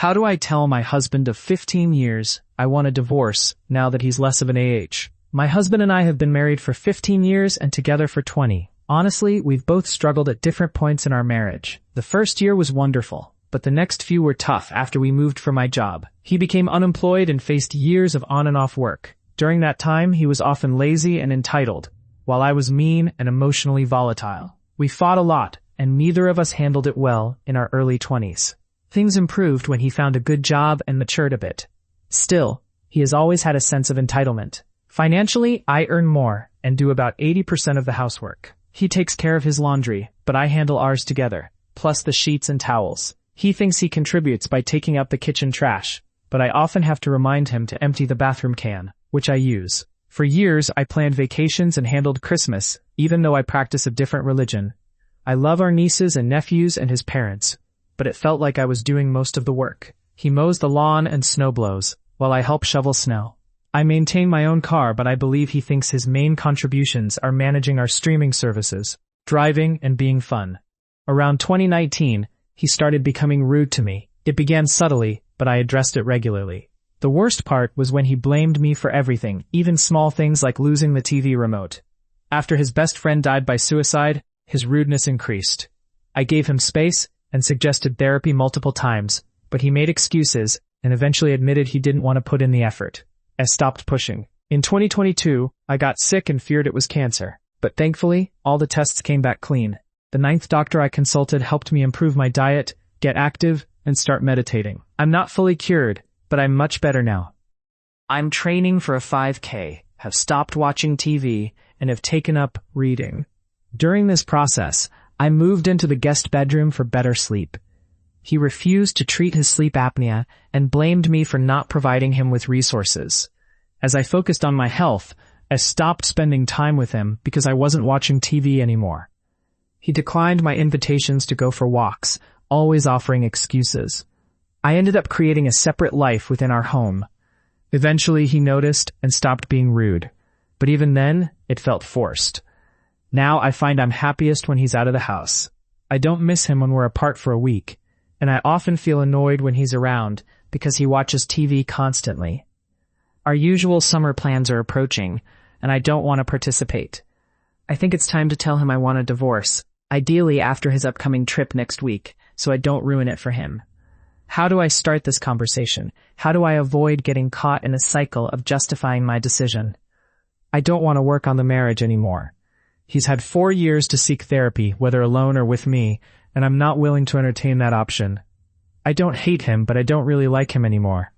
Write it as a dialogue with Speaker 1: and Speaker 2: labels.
Speaker 1: How do I tell my husband of 15 years I want a divorce now that he's less of an AH? My husband and I have been married for 15 years and together for 20. Honestly, we've both struggled at different points in our marriage. The first year was wonderful, but the next few were tough after we moved for my job. He became unemployed and faced years of on and off work. During that time, he was often lazy and entitled, while I was mean and emotionally volatile. We fought a lot, and neither of us handled it well in our early 20s. Things improved when he found a good job and matured a bit. Still, he has always had a sense of entitlement. Financially, I earn more and do about 80% of the housework. He takes care of his laundry, but I handle ours together, plus the sheets and towels. He thinks he contributes by taking out the kitchen trash, but I often have to remind him to empty the bathroom can, which I use. For years, I planned vacations and handled Christmas, even though I practice a different religion. I love our nieces and nephews and his parents, but it felt like I was doing most of the work. He mows the lawn and snow blows, while I help shovel snow. I maintain my own car, but I believe he thinks his main contributions are managing our streaming services, driving, and being fun. Around 2019, he started becoming rude to me. It began subtly, but I addressed it regularly. The worst part was when he blamed me for everything, even small things like losing the TV remote. After his best friend died by suicide, his rudeness increased. I gave him space and suggested therapy multiple times, but he made excuses and eventually admitted he didn't want to put in the effort. I stopped pushing. In 2022, I got sick and feared it was cancer, but thankfully, all the tests came back clean. The 9th doctor I consulted helped me improve my diet, get active, and start meditating. I'm not fully cured, but I'm much better now. I'm training for a 5K, have stopped watching TV, and have taken up reading. During this process, I moved into the guest bedroom for better sleep. He refused to treat his sleep apnea and blamed me for not providing him with resources. As I focused on my health, I stopped spending time with him because I wasn't watching TV anymore. He declined my invitations to go for walks, always offering excuses. I ended up creating a separate life within our home. Eventually, he noticed and stopped being rude, but even then, it felt forced. Now I find I'm happiest when he's out of the house. I don't miss him when we're apart for a week, and I often feel annoyed when he's around because he watches TV constantly. Our usual summer plans are approaching, and I don't want to participate. I think it's time to tell him I want a divorce, ideally after his upcoming trip next week, so I don't ruin it for him. How do I start this conversation? How do I avoid getting caught in a cycle of justifying my decision? I don't want to work on the marriage anymore. He's had 4 years to seek therapy, whether alone or with me, and I'm not willing to entertain that option. I don't hate him, but I don't really like him anymore.